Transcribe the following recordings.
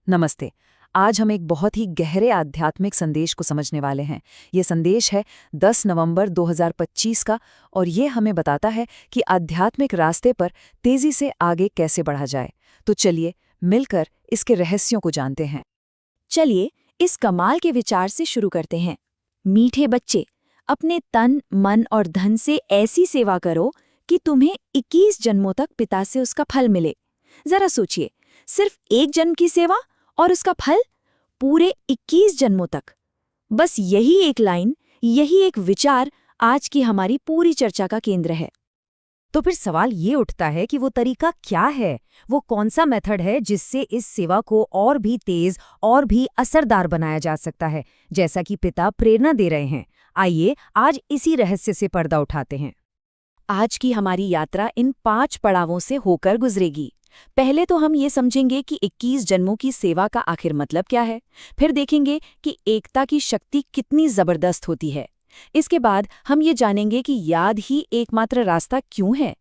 नमस्ते। आज हम एक बहुत ही गहरे आध्यात्मिक संदेश को समझने वाले हैं। ये संदेश है 10 नवंबर 2025 का और ये हमें बताता है कि आध्यात्मिक रास्ते पर तेजी से आगे कैसे बढ़ा जाए। तो चलिए मिलकर इसके रहस्यों को जानते हैं। चलिए इस कमाल के विचार से शुरू करते हैं। मीठे बच्चे, अपने तन, मन और धन से ऐसी सेवा करो कि तुम्हें 21 जन्मों तक पिता से उसका फल मिले। जरा सोचिए, सिर्फ एक जन्म की सेवा और उसका फल पूरे 21 जन्मों तक। बस यही एक लाइन, यही एक विचार आज की हमारी पूरी चर्चा का केंद्र है। तो फिर सवाल ये उठता है कि वो तरीका क्या है, वो कौन सा मेथड है जिससे इस सेवा को और भी तेज और भी असरदार बनाया जा सकता है, जैसा कि पिता प्रेरणा दे रहे हैं। आइए आज इसी रहस्य से पर्दा उठाते हैं। आज की हमारी यात्रा इन 5 पड़ावों से होकर गुजरेगी। पहले तो हम ये समझेंगे कि 21 जन्मों की सेवा का आखिर मतलब क्या है। फिर देखेंगे कि एकता की शक्ति कितनी जबरदस्त होती है। इसके बाद हम ये जानेंगे कि याद ही एकमात्र रास्ता क्यों है।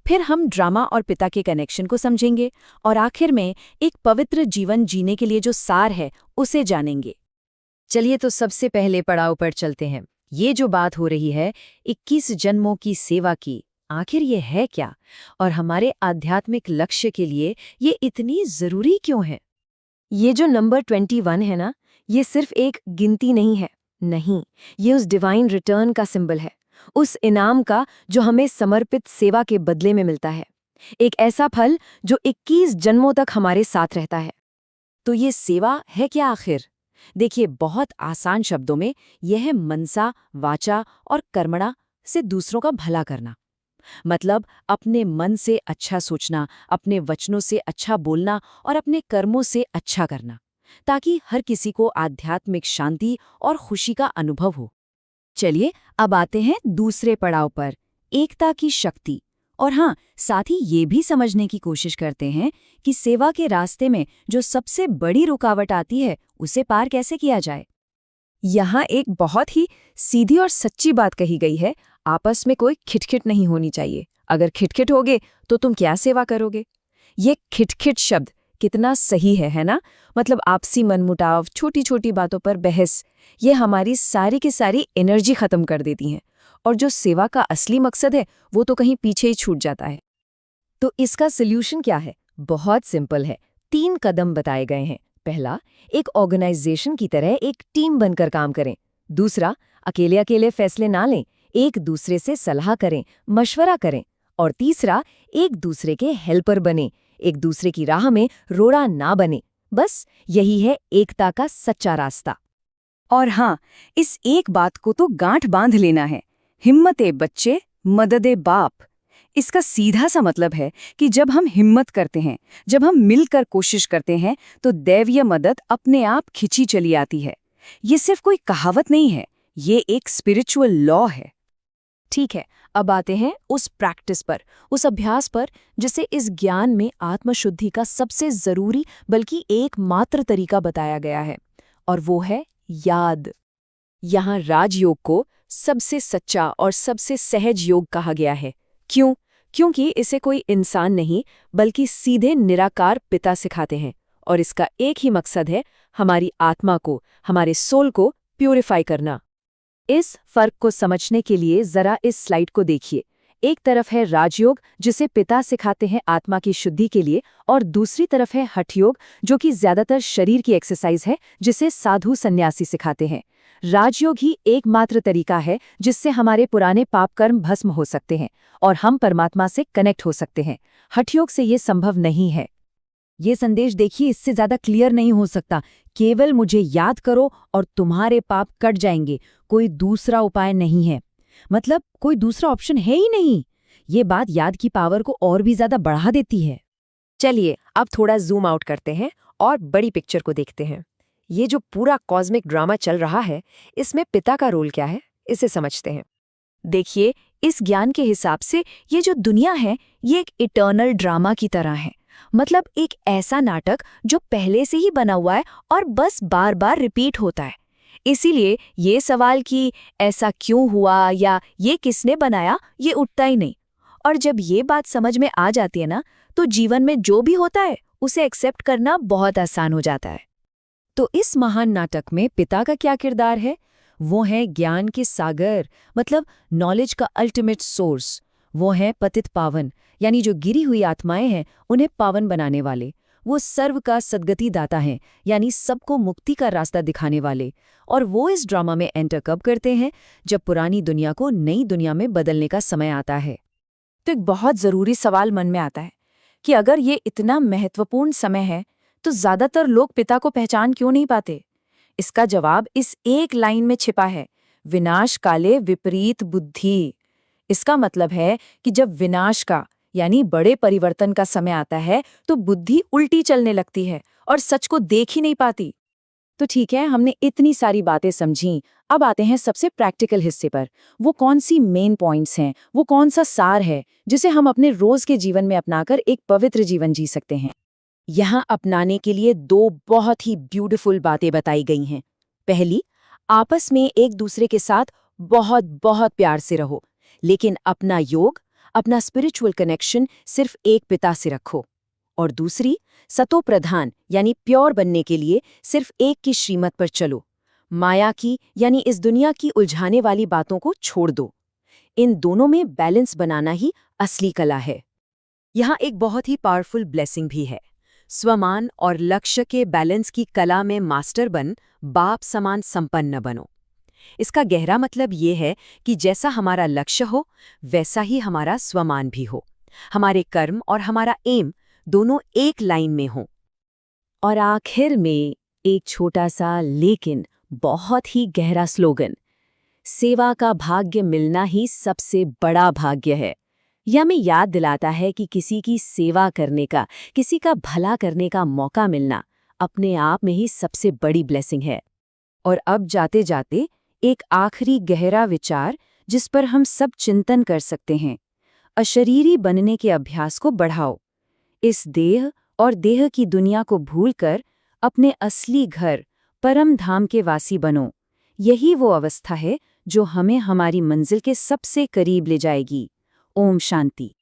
फिर हम ड्रामा और पिता के कनेक्शन को समझेंगे और आखिर में एक पवित्र जीवन जीने के लिए जो सार है उसे जानेंगे। चलिए तो सबसे पहले पड़ाव पर चलते हैं। ये जो बात हो रही है 21 जन्मों की सेवा की, आखिर ये है क्या और हमारे आध्यात्मिक लक्ष्य के लिए ये इतनी जरूरी क्यों है? ये जो नंबर 21 है ना, ये सिर्फ एक गिनती नहीं है। नहीं, ये उस डिवाइन रिटर्न का सिंबल है, उस इनाम का जो हमें समर्पित सेवा के बदले में मिलता है। एक ऐसा फल जो 21 जन्मों तक हमारे साथ रहता है। तो ये सेवा है क्या आखिर? देखिए, बहुत आसान शब्दों में यह है मनसा, वाचा और कर्मणा से दूसरों का भला करना। मतलब अपने मन से अच्छा सोचना, अपने वचनों से अच्छा बोलना और अपने कर्मों से अच्छा करना, ताकि हर किसी को आध्यात्मिक शांति और खुशी का अनुभव हो। चलिए अब आते हैं दूसरे पड़ाव पर, एकता की शक्ति। और हाँ, साथ ही ये भी समझने की कोशिश करते हैं कि सेवा के रास्ते में जो सबसे बड़ी रुकावट आती है उसे पार कैसे किया जाए। यहाँ एक बहुत ही सीधी और सच्ची बात कही गई है, आपस में कोई खिटखिट नहीं होनी चाहिए। अगर खिटखिट होगे तो तुम क्या सेवा करोगे? ये खिटखिट शब्द कितना सही है ना? मतलब आपसी मनमुटाव, छोटी छोटी बातों पर बहस, ये हमारी सारी की सारी एनर्जी खत्म कर देती हैं और जो सेवा का असली मकसद है वो तो कहीं पीछे ही छूट जाता है। तो इसका सॉल्यूशन क्या है? बहुत सिंपल है। 3 कदम बताए गए हैं। पहला, एक ऑर्गेनाइजेशन की तरह एक टीम बनकर काम करें। दूसरा, अकेले अकेले फैसले ना लें, एक दूसरे से सलाह करें, मशवरा करें। और तीसरा, एक दूसरे के हेल्पर बने, एक दूसरे की राह में रोड़ा ना बने। बस यही है एकता का सच्चा रास्ता। और हाँ, इस एक बात को तो गांठ बांध लेना है, हिम्मते बच्चे मददे बाप। इसका सीधा सा मतलब है कि जब हम हिम्मत करते हैं, जब हम मिलकर कोशिश करते हैं, तो दैवीय मदद अपने आप खिंची चली आती है। ये सिर्फ कोई कहावत नहीं है, ये एक स्पिरिचुअल लॉ है। ठीक है, अब आते हैं उस प्रैक्टिस पर, उस अभ्यास पर जिसे इस ज्ञान में आत्मशुद्धि का सबसे जरूरी बल्कि एकमात्र तरीका बताया गया है, और वो है याद। यहाँ राजयोग को सबसे सच्चा और सबसे सहज योग कहा गया है। क्यों? क्योंकि इसे कोई इंसान नहीं बल्कि सीधे निराकार पिता सिखाते हैं, और इसका एक ही मकसद है, हमारी आत्मा को, हमारे सोल को प्यूरिफाई करना। इस फर्क को समझने के लिए जरा इस स्लाइड को देखिए। एक तरफ है राजयोग, जिसे पिता सिखाते हैं आत्मा की शुद्धि के लिए, और दूसरी तरफ है हठयोग, जो कि ज्यादातर शरीर की एक्सरसाइज है, जिसे साधु सन्यासी सिखाते हैं। राजयोग ही एकमात्र तरीका है जिससे हमारे पुराने पाप कर्म भस्म हो सकते हैं और हम परमात्मा से कनेक्ट हो सकते हैं। हठयोग से ये संभव नहीं है। ये संदेश देखिए, इससे ज्यादा क्लियर नहीं हो सकता। केवल मुझे याद करो और तुम्हारे पाप कट जाएंगे, कोई दूसरा उपाय नहीं है। मतलब कोई दूसरा ऑप्शन है ही नहीं। ये बात याद की पावर को और भी ज्यादा बढ़ा देती है। चलिए अब थोड़ा जूम आउट करते हैं और बड़ी पिक्चर को देखते हैं। ये जो पूरा कॉस्मिक ड्रामा चल रहा है, इसमें पिता का रोल क्या है, इसे समझते हैं। देखिए, इस ज्ञान के हिसाब से ये जो दुनिया है, ये एक इटर्नल ड्रामा की तरह है। मतलब एक ऐसा नाटक जो पहले से ही बना हुआ है और बस बार बार रिपीट होता है। इसीलिए ये सवाल कि ऐसा क्यों हुआ या ये किसने बनाया, ये उठता ही नहीं। और जब ये बात समझ में आ जाती है ना, तो जीवन में जो भी होता है उसे एक्सेप्ट करना बहुत आसान हो जाता है। तो इस महान नाटक में पिता का क्या किरदार है? वो है ज्ञान के सागर, मतलब नॉलेज का अल्टीमेट सोर्स। वो है पतित पावन, यानी जो गिरी हुई आत्माएं हैं उन्हें पावन बनाने वाले। वो सर्व का सद्गति दाता हैं, यानी सबको मुक्ति का रास्ता दिखाने वाले। और वो इस ड्रामा में एंटर कब करते हैं? जब पुरानी दुनिया को नई दुनिया में बदलने का समय आता है। तो एक बहुत ज़रूरी सवाल मन में आता है कि अगर ये इतना महत्वपूर्ण समय है तो ज़्यादातर लोग पिता को पहचान क्यों नहीं पाते? इसका जवाब इस एक लाइन में छिपा है, विनाश काले विपरीत बुद्धि। इसका मतलब है कि जब विनाश का यानी बड़े परिवर्तन का समय आता है तो बुद्धि उल्टी चलने लगती है और सच को देख ही नहीं पाती। तो ठीक है, हमने इतनी सारी बातें समझी। अब आते हैं सबसे प्रैक्टिकल हिस्से पर। वो कौन सी मेन पॉइंट्स हैं, वो कौन सा सार है जिसे हम अपने रोज के जीवन में अपनाकर एक पवित्र जीवन जी सकते हैं? यहाँ अपनाने के लिए 2 बहुत ही ब्यूटीफुल बातें बताई गई हैं। पहली, आपस में एक दूसरे के साथ बहुत बहुत प्यार से रहो, लेकिन अपना योग, अपना स्पिरिचुअल कनेक्शन सिर्फ एक पिता से रखो। और दूसरी, सतो प्रधान यानी प्योर बनने के लिए सिर्फ एक की श्रीमत पर चलो। माया की यानी इस दुनिया की उलझाने वाली बातों को छोड़ दो। इन दोनों में बैलेंस बनाना ही असली कला है। यहाँ एक बहुत ही पावरफुल ब्लेसिंग भी है। स्वमान और लक्ष्य के बैलेंस की कला में मास्टर बन, बाप समान संपन्न बनो। इसका गहरा मतलब ये है कि जैसा हमारा लक्ष्य हो वैसा ही हमारा स्वमान भी हो। हमारे कर्म और हमारा एम दोनों एक लाइन में हों। और आखिर में एक छोटा सा लेकिन बहुत ही गहरा स्लोगन, सेवा का भाग्य मिलना ही सबसे बड़ा भाग्य है। यह हमें याद दिलाता है कि किसी की सेवा करने का, किसी का भला करने का मौका मिलना अपने आप में ही सबसे बड़ी ब्लेसिंग है। और अब जाते जाते एक आखिरी गहरा विचार जिस पर हम सब चिंतन कर सकते हैं। अशरीरी बनने के अभ्यास को बढ़ाओ। इस देह और देह की दुनिया को भूलकर अपने असली घर परम धाम के वासी बनो। यही वो अवस्था है जो हमें हमारी मंजिल के सबसे करीब ले जाएगी। ओम शांति।